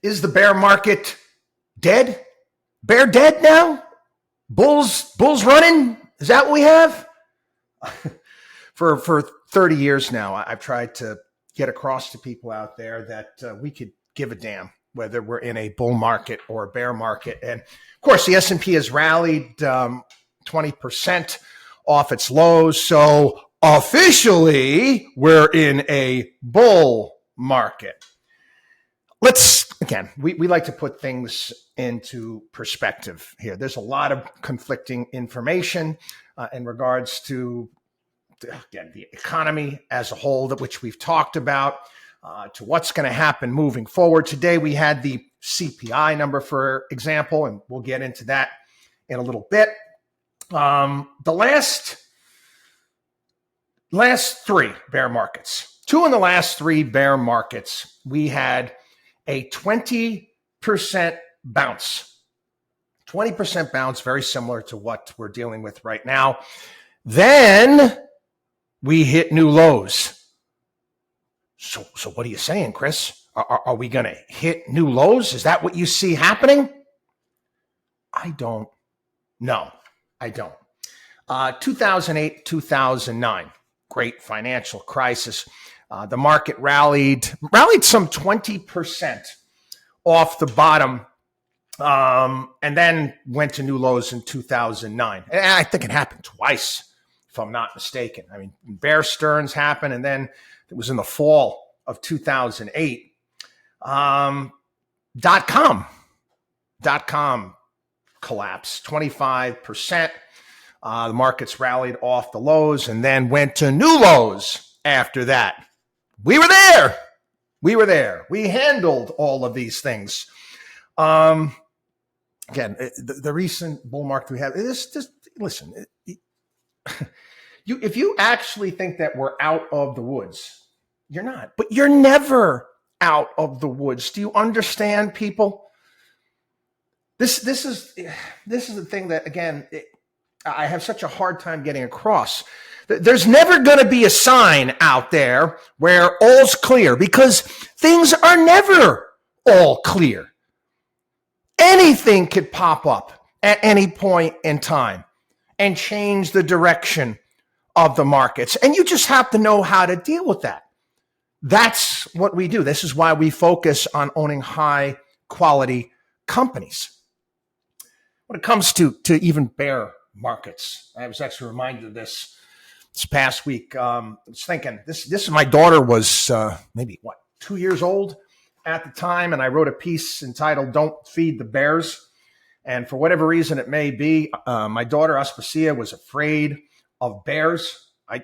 Is the bear market dead? Bear dead now? Bulls running? Is that what we have? For 30 years now, I've tried to get across to people out there that we could give a damn whether we're in a bull market or a bear market. And of course, the S&P has rallied 20% off its lows. So officially, we're in a bull market. We like to put things into perspective here. There's a lot of conflicting information in regards to, again, the economy as a whole, which we've talked about, to what's going to happen moving forward. Today, we had the CPI number, for example, and we'll get into that in a little bit. The last three bear markets, two in the last three bear markets, we had a 20% bounce. 20% bounce, very similar to what we're dealing with right now. Then we hit new lows. So what are you saying, Chris? Are we going to hit new lows? Is that what you see happening? I don't know. I don't. 2008, 2009, great financial crisis. The market rallied some 20% off the bottom, and then went to new lows in 2009. And I think it happened twice, if I'm not mistaken. I mean, Bear Stearns happened, and then it was in the fall of 2008. .com collapsed 25%. The markets rallied off the lows and then went to new lows after that. We were there. We handled all of these things. Again, the recent bull market we have is just, listen, if you actually think that we're out of the woods, you're not, but you're never out of the woods. Do you understand, people? This is the thing that, again, I have such a hard time getting across. There's never going to be a sign out there where all's clear, because things are never all clear. Anything could pop up at any point in time and change the direction of the markets. And you just have to know how to deal with that. That's what we do. This is why we focus on owning high quality companies. When it comes to even bear markets, I was actually reminded of this past week. I was thinking, this my daughter was maybe 2 years old at the time, and I wrote a piece entitled "Don't Feed the Bears." And for whatever reason it may be, my daughter Aspasia was afraid of bears. I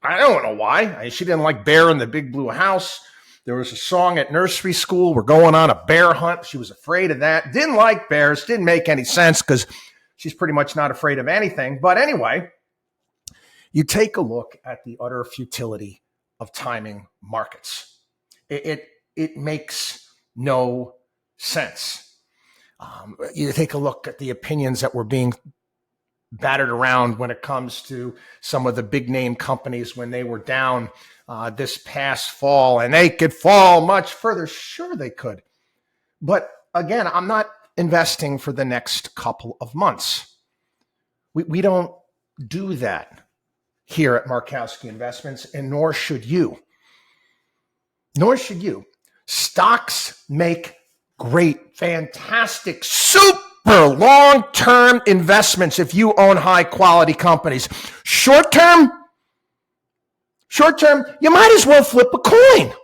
don't know why. She didn't like Bear in the Big Blue House. There was a song at nursery school, "We're going on a bear hunt." She was afraid of that. Didn't like bears. Didn't make any sense because she's pretty much not afraid of anything. But anyway, you take a look at the utter futility of timing markets. It makes no sense. You take a look at the opinions that were being battered around when it comes to some of the big name companies when they were down this past fall, and they could fall much further. Sure, they could. But again, I'm not investing for the next couple of months. We don't do that here at Markowski Investments, and nor should you. Nor should you. Stocks make great, fantastic, super long-term investments if you own high-quality companies. Short-term, you might as well flip a coin.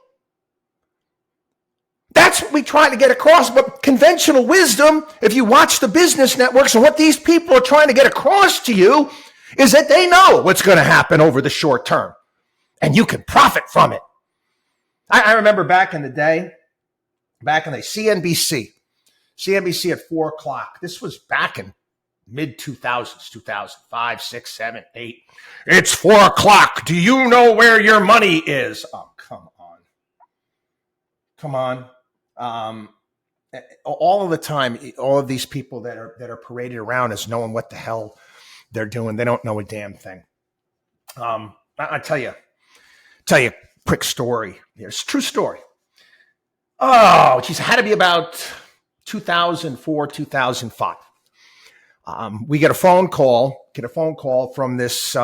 That's what we try to get across. But conventional wisdom, if you watch the business networks and what these people are trying to get across to you, is that they know what's going to happen over the short term, and you can profit from it. I remember back in the day, CNBC at 4 o'clock. This was back in mid-2000s, 2005, 6, 7, 8. It's 4 o'clock. Do you know where your money is? Oh, come on. All of the time, all of these people that are paraded around as knowing what the hell they're doing, they don't know a damn thing. I tell you, quick story here. It's a true story. Oh, geez, it had to be about 2004, 2005. We get a phone call from this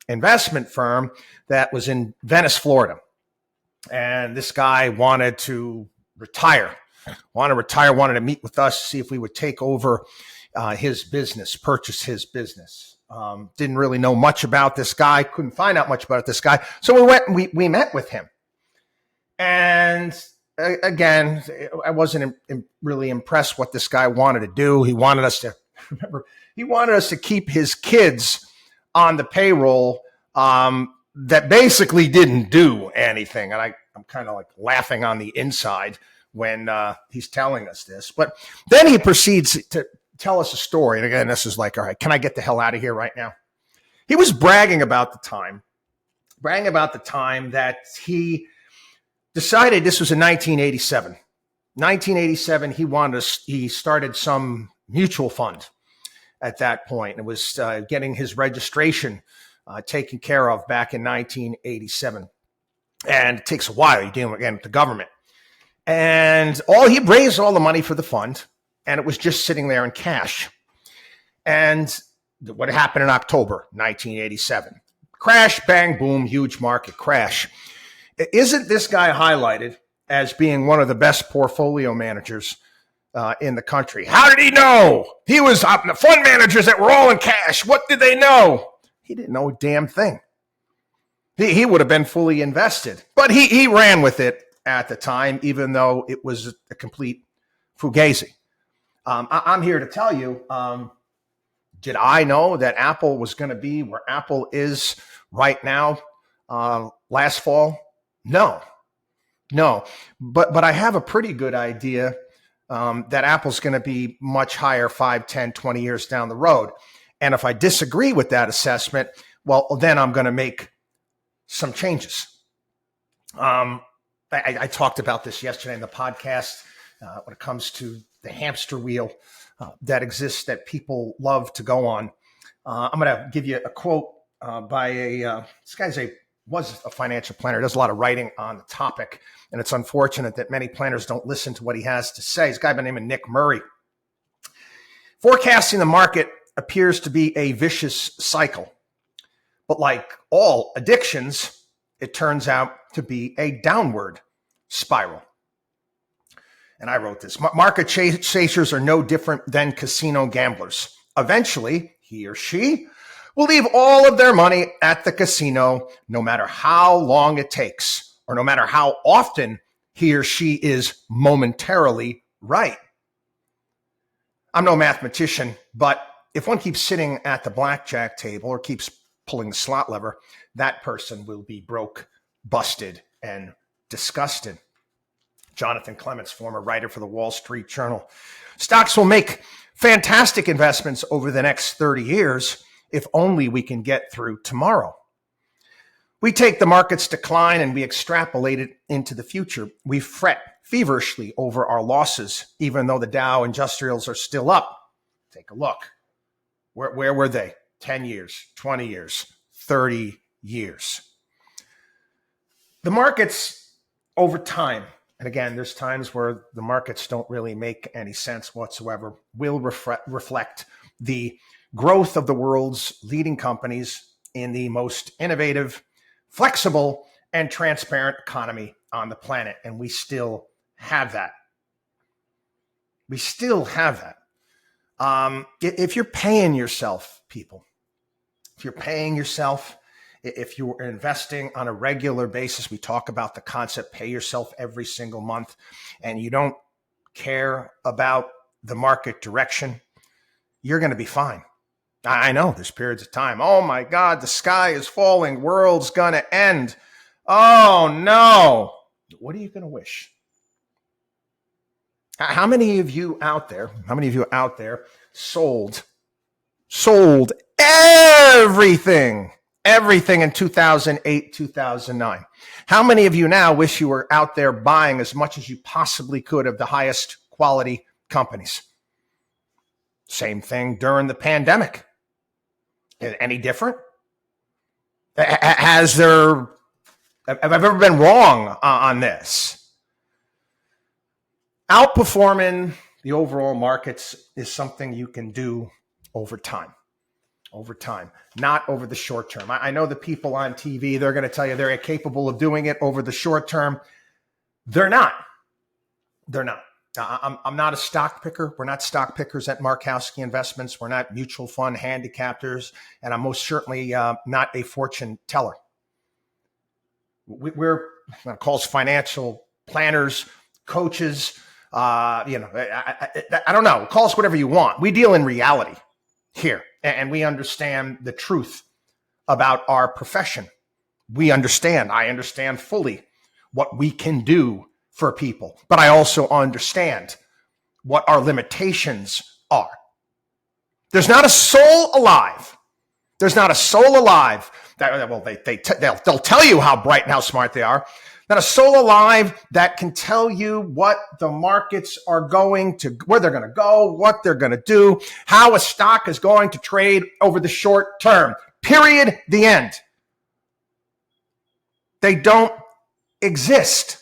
investment firm that was in Venice, Florida. And this guy wanted to retire, wanted to meet with us, see if we would take over his business, purchase his business. Didn't really know much about this guy, couldn't find out much about this guy. So we went and we met with him. And again, I wasn't really impressed what this guy wanted to do. He wanted us to keep his kids on the payroll that basically didn't do anything. And I'm kind of like laughing on the inside when he's telling us this. But then he proceeds to tell us a story. And again, this is like, all right, can I get the hell out of here right now? He was bragging about the time that he decided, this was in 1987. 1987, he started some mutual fund at that point. It was getting his registration taken care of back in 1987. And it takes a while. You're dealing again with the government. And he raised all the money for the fund, and it was just sitting there in cash. And what happened in October 1987? Crash, bang, boom, huge market crash. Isn't this guy highlighted as being one of the best portfolio managers in the country? How did he know? He was the fund managers that were all in cash. What did they know? He didn't know a damn thing. He would have been fully invested, but he ran with it at the time, even though it was a complete fugazi. I'm here to tell you, did I know that Apple was going to be where Apple is right now last fall? No. But I have a pretty good idea that Apple's going to be much higher 5, 10, 20 years down the road. And if I disagree with that assessment, well, then I'm going to make some changes. I talked about this yesterday in the podcast when it comes to the hamster wheel that exists that people love to go on. I'm going to give you a quote by this guy's was a financial planner, does a lot of writing on the topic, and it's unfortunate that many planners don't listen to what he has to say. This guy by the name of Nick Murray. Forecasting the market appears to be a vicious cycle, but like all addictions, it turns out to be a downward spiral. And I wrote this. Market chasers are no different than casino gamblers. Eventually, he or she will leave all of their money at the casino, no matter how long it takes, or no matter how often he or she is momentarily right. I'm no mathematician, but if one keeps sitting at the blackjack table or keeps pulling the slot lever, that person will be broke, busted, and disgusted. Jonathan Clements, former writer for the Wall Street Journal. Stocks will make fantastic investments over the next 30 years if only we can get through tomorrow. We take the market's decline and we extrapolate it into the future. We fret feverishly over our losses, even though the Dow Industrials are still up. Take a look. Where were they? 10 years, 20 years, 30 years. The markets over time, and again, there's times where the markets don't really make any sense whatsoever, will reflect the growth of the world's leading companies in the most innovative, flexible, and transparent economy on the planet. And we still have that. We still have that. If you're paying yourself, people, if you're paying yourself, if you're investing on a regular basis, we talk about the concept, pay yourself every single month, and you don't care about the market direction, you're going to be fine. I know there's periods of time. Oh my God, the sky is falling. World's going to end. Oh no. What are you going to wish? How many of you out there sold everything in 2008, 2009? How many of you now wish you were out there buying as much as you possibly could of the highest quality companies? Same thing during the pandemic. Any different? Have I ever been wrong on this? Outperforming the overall markets is something you can do over time, not over the short term. I know the people on TV, they're going to tell you they're capable of doing it over the short term. They're not. I'm not a stock picker. We're not stock pickers at Markowski Investments. We're not mutual fund handicappers. And I'm most certainly not a fortune teller. We're calls financial planners, coaches, I don't know, call us whatever you want. We deal in reality here, and we understand the truth about our profession. I understand fully what we can do for people, but I also understand what our limitations are. There's not a soul alive. They'll tell you how bright and how smart they are. Not a soul alive that can tell you what the markets are going to, where they're going to go, what they're going to do, how a stock is going to trade over the short term. Period. The end. They don't exist.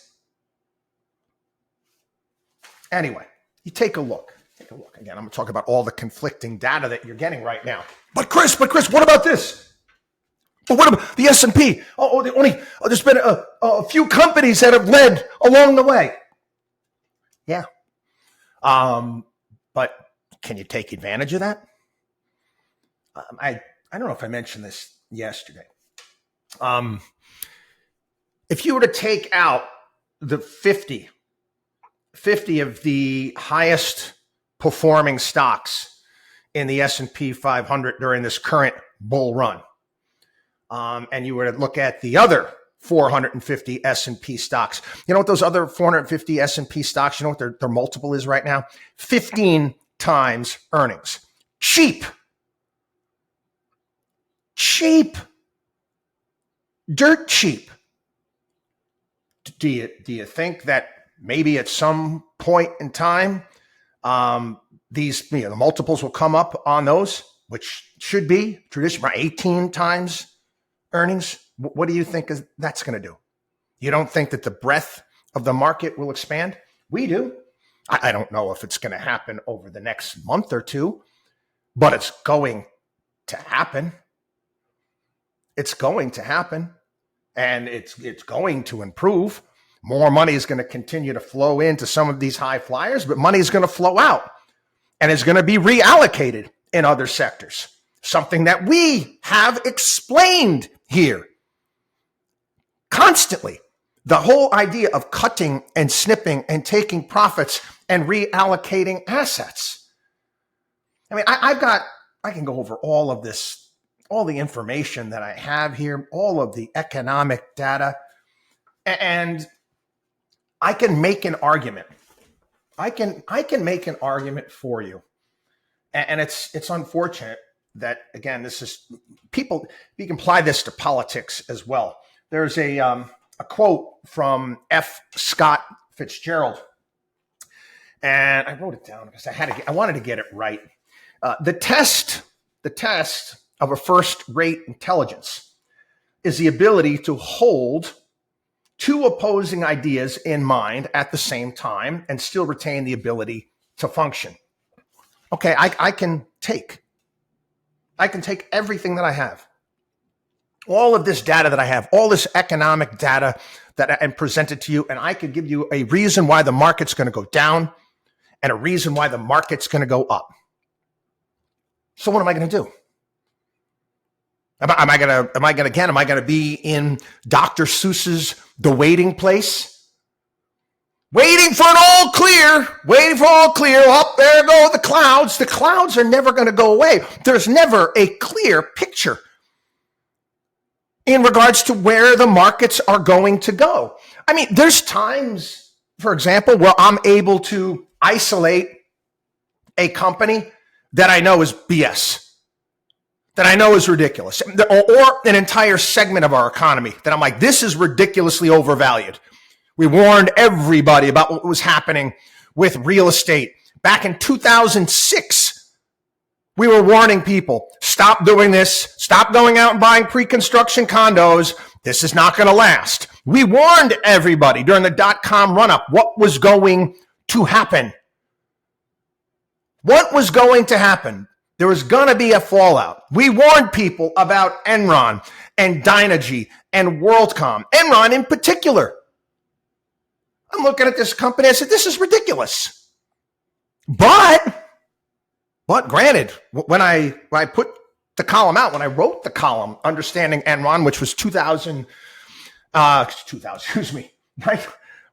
Anyway, you take a look. Again, I'm going to talk about all the conflicting data that you're getting right now. But Chris, what about this? But what about the S&P? There's been a few companies that have led along the way. Yeah. But can you take advantage of that? I don't know if I mentioned this yesterday. If you were to take out the 50 of the highest performing stocks in the S&P 500 during this current bull run, and you were to look at the other 450 S&P stocks, you know what those other 450 S&P stocks, you know what their multiple is right now? 15 times earnings. Cheap. Dirt cheap. Do you think that maybe at some point in time, the multiples will come up on those, which should be traditional 18 times earnings? What do you think that's going to do? You don't think that the breadth of the market will expand? We do. I don't know if it's going to happen over the next month or two, but it's going to happen. It's going to happen, and it's going to improve. More money is going to continue to flow into some of these high flyers, but money is going to flow out and is going to be reallocated in other sectors. Something that we have explained here constantly. The whole idea of cutting and snipping and taking profits and reallocating assets. I mean, I can go over all of this, all the information that I have here, all of the economic data, and I can make an argument. I can make an argument for you. And it's unfortunate that, again, this is people, you can apply this to politics as well. There's a quote from F. Scott Fitzgerald, and I wrote it down because I wanted to get it right. The test of a first-rate intelligence is the ability to hold two opposing ideas in mind at the same time and still retain the ability to function. Okay, I can take everything that I have, all of this data that I have, all this economic data and present it to you, and I could give you a reason why the market's going to go down and a reason why the market's going to go up. So what am I going to do? Am I going to be in Dr. Seuss's The Waiting Place? Waiting for all clear. Oh, there go the clouds. The clouds are never going to go away. There's never a clear picture in regards to where the markets are going to go. I mean, there's times, for example, where I'm able to isolate a company that I know is BS, that I know is ridiculous, or an entire segment of our economy that I'm like, this is ridiculously overvalued. We warned everybody about what was happening with real estate. Back in 2006, we were warning people, stop doing this, stop going out and buying pre-construction condos. This is not going to last. We warned everybody during the dot-com run-up what was going to happen? What was going to happen? There was going to be a fallout. We warned people about Enron and Dynegy and WorldCom. Enron in particular. I'm looking at this company. I said, this is ridiculous. But granted, when I put the column out, when I wrote the column, Understanding Enron, which was 2000, excuse me, right?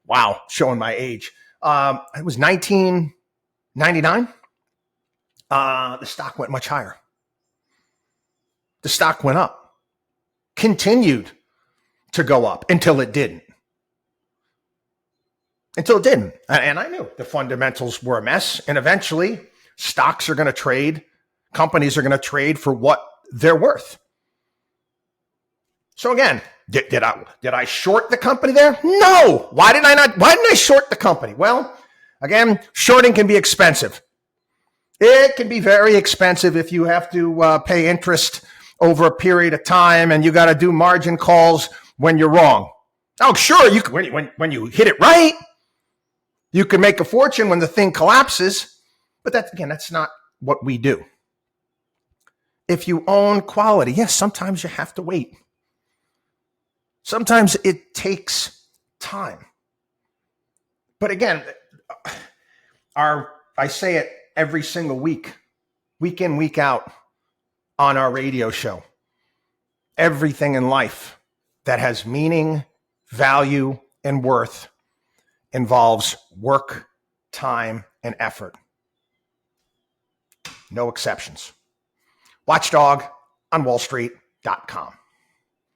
Wow, showing my age. It was 1999. The stock went much higher. The stock went up, continued to go up until it didn't. And I knew the fundamentals were a mess. And eventually, stocks are going to trade. Companies are going to trade for what they're worth. So again, did I short the company there? No. Why didn't I short the company? Well, again, shorting can be expensive. It can be very expensive if you have to pay interest over a period of time and you got to do margin calls when you're wrong. Oh, sure, you can, when you hit it right, you can make a fortune when the thing collapses. But that's not what we do. If you own quality, yes, sometimes you have to wait. Sometimes it takes time. But again, I say it every single week in, week out on our radio show. Everything in life that has meaning, value, and worth involves work, time, and effort. No exceptions. WatchDog on WallStreet.com.